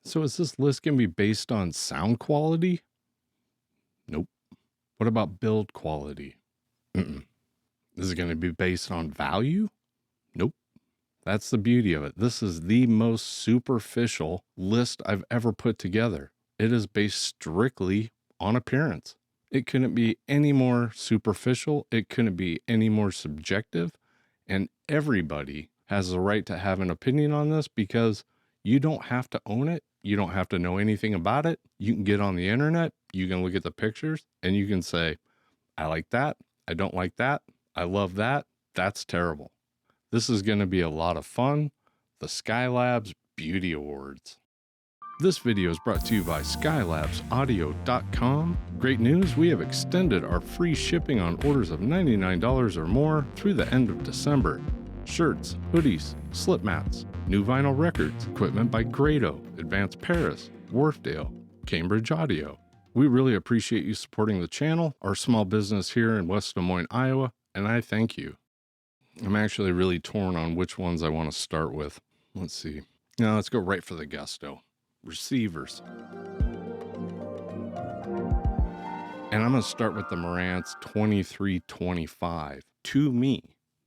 So is this list going to be based on sound quality? Nope. What about build quality? Mm-mm. Is it going to be based on value? Nope. That's the beauty of it. This is the most superficial list I've ever put together. It is based strictly on appearance. It couldn't be any more superficial. It couldn't be any more subjective. And everybody has the right to have an opinion on this because you don't have to own it. You don't have to know anything about it. You can get on the internet. You can look at the pictures and you can say, I like that. I don't like that. I love that. That's terrible. This is going to be a lot of fun. The Skylabs Beauty Awards. This video is brought to you by skylabsaudio.com. Great news, we have extended our free shipping on orders of $99 or more through the end of December. Shirts, hoodies, slip mats, new vinyl records, equipment by Grado, Advanced Paris, Wharfdale, Cambridge Audio. We really appreciate you supporting the channel, our small business here in West Des Moines, Iowa, and I thank you. I'm actually really torn on which ones I want to start with. Let's see. Now let's go right for the gusto. Receivers. And I'm going to start with the Marantz 2325. To me,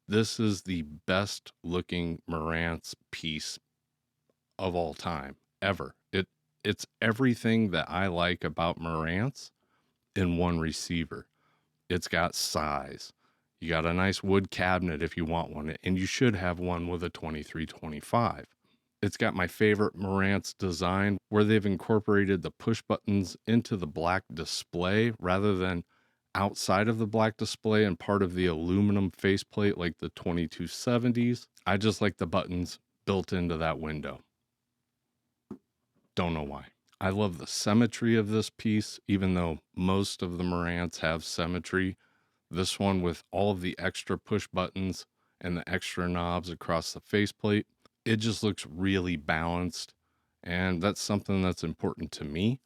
this is the best looking Marantz piece of all time, ever. It's everything that I like about Marantz in one receiver. It's got size. You got a nice wood cabinet if you want one, and you should have one with a 2325. It's got my favorite Marantz design where they've incorporated the push buttons into the black display rather than outside of the black display and part of the aluminum faceplate like the 2270s. I just like the buttons built into that window. Don't know why. I love the symmetry of this piece, even though most of the Marantz have symmetry. This one with all of the extra push buttons and the extra knobs across the faceplate, it just looks really balanced. And that's something that's important to me.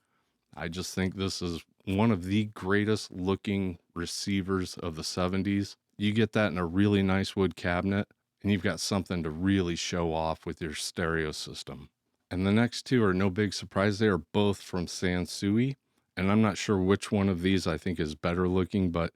I just think this is one of the greatest looking receivers of the 70s. You get that in a really nice wood cabinet, and you've got something to really show off with your stereo system. And the next two are no big surprise. They are both from Sansui, and I'm not sure which one of these I think is better looking, but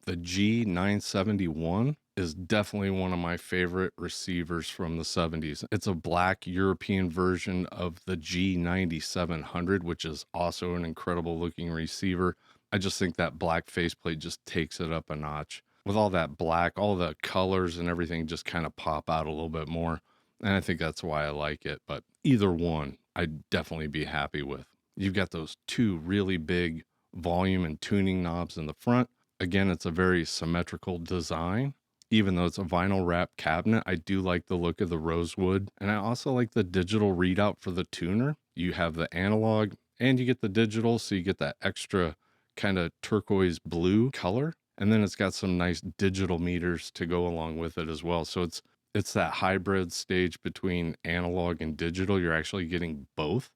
the G-971 is definitely one of my favorite receivers from the 70s. It's a black European version of the G-9700, which is also an incredible looking receiver. I just think that black faceplate just takes it up a notch. With all that black, all the colors and everything just kind of pop out a little bit more. And I think that's why I like it. But either one, I'd definitely be happy with. You've got those two really big volume and tuning knobs in the front. Again, it's a very symmetrical design. Even though it's a vinyl wrap cabinet, I do like the look of the rosewood. And I also like the digital readout for the tuner. You have the analog and you get the digital, so you get that extra kind of turquoise blue color. And then it's got some nice digital meters to go along with it as well. So it's that hybrid stage between analog and digital. You're actually getting both.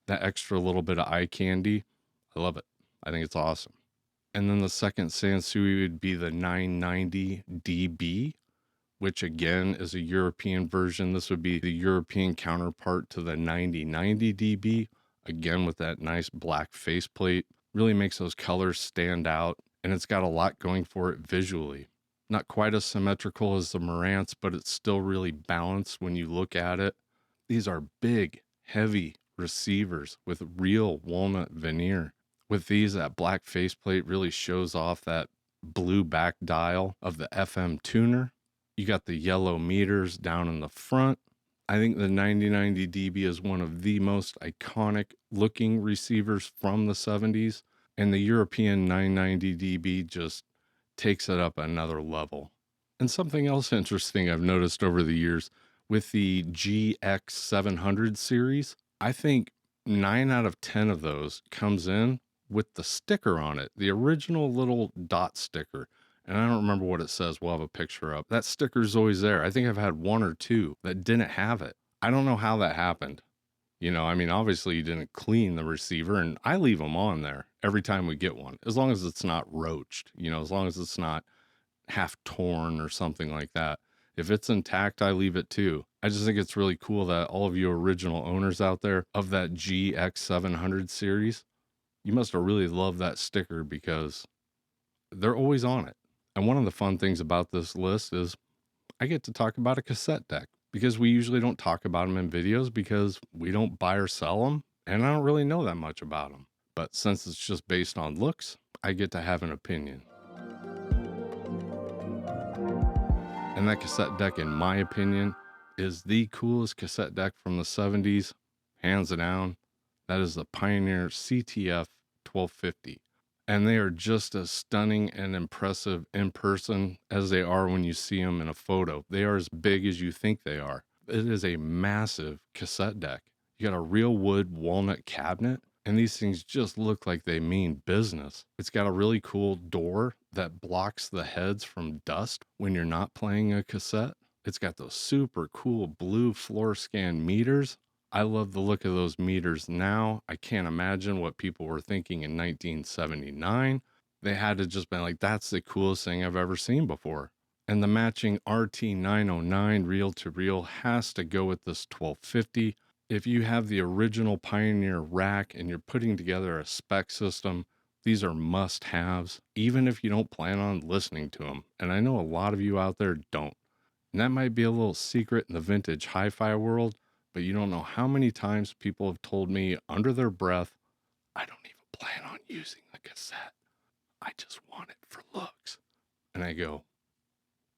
That extra little bit of eye candy. I love it. I think it's awesome. And then the second Sansui would be the 990DB, which again is a European version. This would be the European counterpart to the 9090DB, again with that nice black faceplate. Really makes those colors stand out, and it's got a lot going for it visually. Not quite as symmetrical as the Marantz, but it's still really balanced when you look at it. These are big, heavy receivers with real walnut veneer. With these, that black faceplate really shows off that blue back dial of the FM tuner. You got the yellow meters down in the front. I think the 9090DB is one of the most iconic looking receivers from the 70s, and the European 990DB just takes it up another level. And something else interesting I've noticed over the years with the GX700 series, I think 9 out of 10 of those comes in with the sticker on it, the original little dot sticker. And I don't remember what it says. We'll have a picture up. That sticker's always there. I think I've had one or two that didn't have it. I don't know how that happened. You know, I mean, obviously you didn't clean the receiver, and I leave them on there every time we get one, as long as it's not roached, you know, as long as it's not half torn or something like that. If it's intact, I leave it too. I just think it's really cool that all of you original owners out there of that GX700 series, you must have really loved that sticker because they're always on it. And one of the fun things about this list is I get to talk about a cassette deck because we usually don't talk about them in videos because we don't buy or sell them, and I don't really know that much about them. But since it's just based on looks, I get to have an opinion. And that cassette deck, in my opinion, is the coolest cassette deck from the 70s, hands down. That is the Pioneer CTF 1250. And they are just as stunning and impressive in person as they are when you see them in a photo. They are as big as you think they are. It is a massive cassette deck. You got a real wood walnut cabinet, and these things just look like they mean business. It's got a really cool door that blocks the heads from dust when you're not playing a cassette. It's got those super cool blue floor scan meters. I love the look of those meters now. I can't imagine what people were thinking in 1979. They had to just been like, that's the coolest thing I've ever seen before. And the matching RT909 reel-to-reel has to go with this 1250. If you have the original Pioneer rack and you're putting together a spec system, these are must-haves, even if you don't plan on listening to them. And I know a lot of you out there don't. And that might be a little secret in the vintage hi-fi world, but you don't know how many times people have told me under their breath, I don't even plan on using the cassette. I just want it for looks. And I go,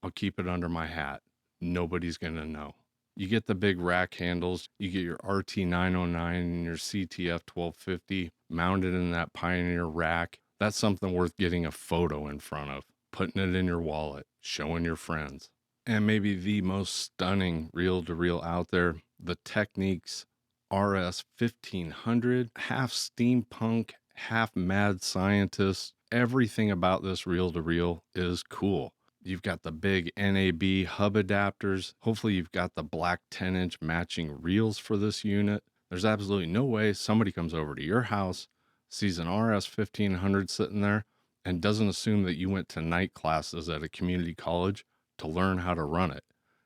I'll keep it under my hat. Nobody's going to know. You get the big rack handles, you get your RT909 and your CTF 1250 mounted in that Pioneer rack. That's something worth getting a photo in front of, putting it in your wallet, showing your friends. And maybe the most stunning reel-to-reel out there, the Technics RS 1500, half steampunk, half mad scientist. Everything about this reel-to-reel is cool. You've got the big NAB hub adapters. Hopefully you've got the black 10-inch matching reels for this unit. There's absolutely no way somebody comes over to your house, sees an RS 1500 sitting there, and doesn't assume that you went to night classes at a community college to learn how to run it.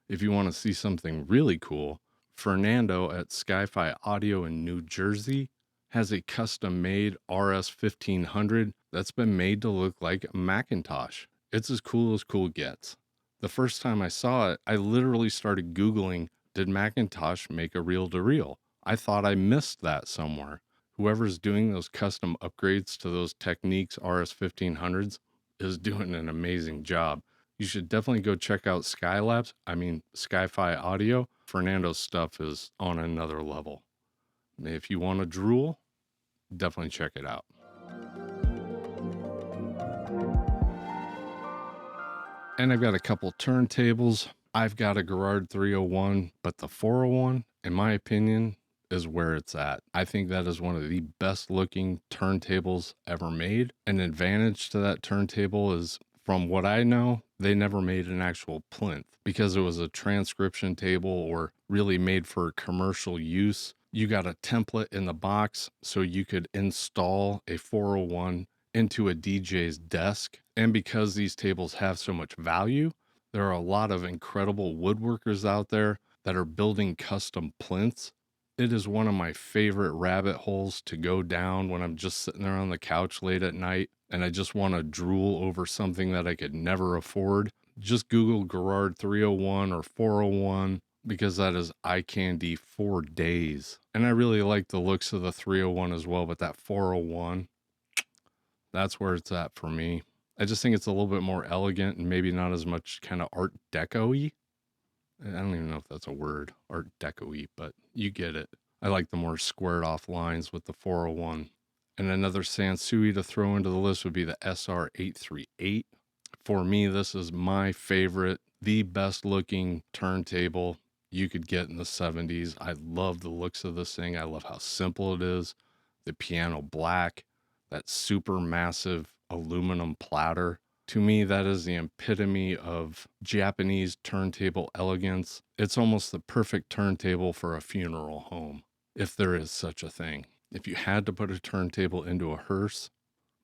If you want to see something really cool, Fernando at Sci-Fi Audio in New Jersey has a custom-made RS 1500 that's been made to look like a Macintosh. It's as cool gets. The first time I saw it, I literally started Googling, did Macintosh make a reel-to-reel? I thought I missed that somewhere. Whoever's doing those custom upgrades to those Technics RS 1500s is doing an amazing job. You should definitely go check out Skylabs. Sci-Fi Audio. Fernando's stuff is on another level. If you want to drool, definitely check it out. And I've got a couple turntables. I've got a Garrard 301, but the 401, in my opinion, is where it's at. I think that is one of the best looking turntables ever made. An advantage to that turntable is, from what I know, they never made an actual plinth because it was a transcription table or really made for commercial use. You got a template in the box so you could install a 401 into a DJ's desk. And because these tables have so much value, there are a lot of incredible woodworkers out there that are building custom plinths. It is one of my favorite rabbit holes to go down when I'm just sitting there on the couch late at night and I just want to drool over something that I could never afford. Just Google Garrard 301 or 401 because that is eye candy for days. And I really like the looks of the 301 as well, but that 401, that's where it's at for me. I just think it's a little bit more elegant and maybe not as much kind of Art Deco-y. I don't even know if that's a word, Art Deco-y, but you get it. I like the more squared off lines with the 401. And another Sansui to throw into the list would be the SR838. For me, this is my favorite, the best looking turntable you could get in the 70s. I love the looks of this thing. I love how simple it is. The piano black, that super massive aluminum platter. To me, that is the epitome of Japanese turntable elegance. It's almost the perfect turntable for a funeral home, if there is such a thing. If you had to put a turntable into a hearse,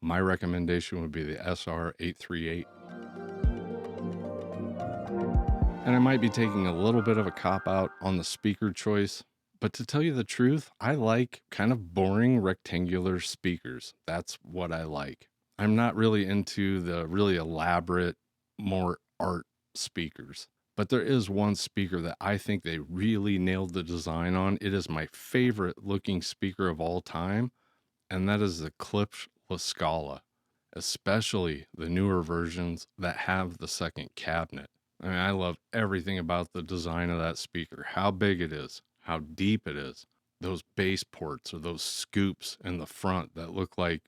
my recommendation would be the SR838. And I might be taking a little bit of a cop out on the speaker choice, but to tell you the truth, I like kind of boring rectangular speakers. That's what I like. I'm not really into the really elaborate, more art speakers. But there is one speaker that I think they really nailed the design on. It is my favorite looking speaker of all time, and that is the Klipsch La Scala, especially the newer versions that have the second cabinet. I mean, I love everything about the design of that speaker, how big it is, how deep it is, those bass ports or those scoops in the front that look like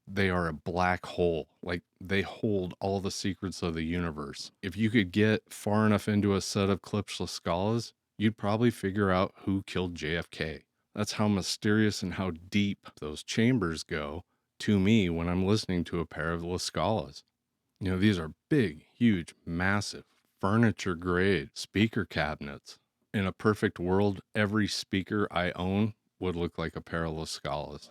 they are a black hole, like they hold all the secrets of the universe. If you could get far enough into a set of Klipsch La Scalas, you'd probably figure out who killed JFK. That's how mysterious and how deep those chambers go to me when I'm listening to a pair of La Scalas. You know, these are big, huge, massive, furniture grade speaker cabinets. In a perfect world, every speaker I own would look like a pair of La Scalas.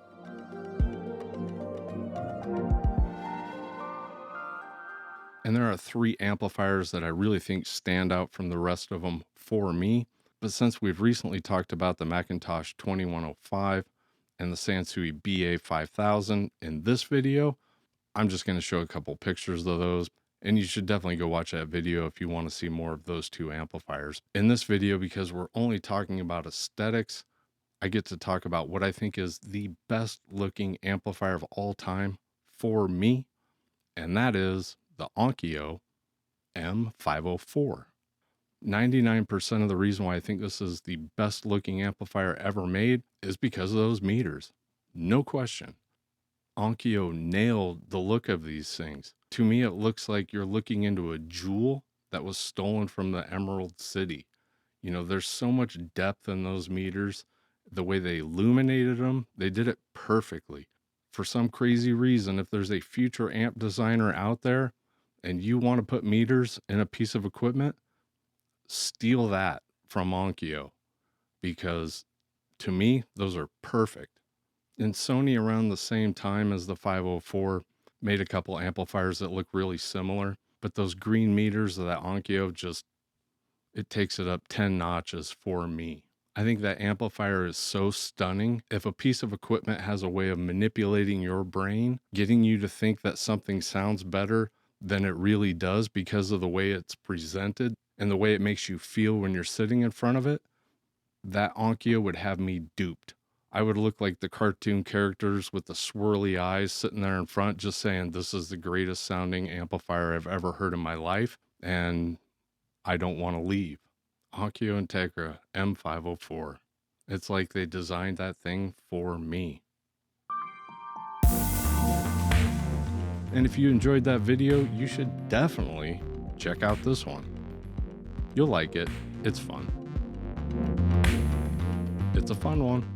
And there are 3 amplifiers that I really think stand out from the rest of them for me. But since we've recently talked about the Macintosh 2105 and the Sansui BA5000 in this video, I'm just going to show a couple pictures of those. And you should definitely go watch that video if you want to see more of those 2 amplifiers. In this video, because we're only talking about aesthetics, I get to talk about what I think is the best looking amplifier of all time for me. And that is the Onkyo M504. 99% of the reason why I think this is the best looking amplifier ever made is because of those meters. No question. Onkyo nailed the look of these things. To me, it looks like you're looking into a jewel that was stolen from the Emerald City. You know, there's so much depth in those meters. The way they illuminated them, they did it perfectly. For some crazy reason, if there's a future amp designer out there and you want to put meters in a piece of equipment, steal that from Onkyo, because to me, those are perfect. And Sony, around the same time as the 504, made a couple amplifiers that look really similar, but those green meters of that Onkyo just, it takes it up 10 notches for me. I think that amplifier is so stunning. If a piece of equipment has a way of manipulating your brain, getting you to think that something sounds better than it really does because of the way it's presented and the way it makes you feel when you're sitting in front of it, that Onkyo would have me duped. I would look like the cartoon characters with the swirly eyes sitting there in front just saying, this is the greatest sounding amplifier I've ever heard in my life, and I don't want to leave. Onkyo Integra M504. It's like they designed that thing for me. And if you enjoyed that video, you should definitely check out this one. You'll like it. It's fun. It's a fun one.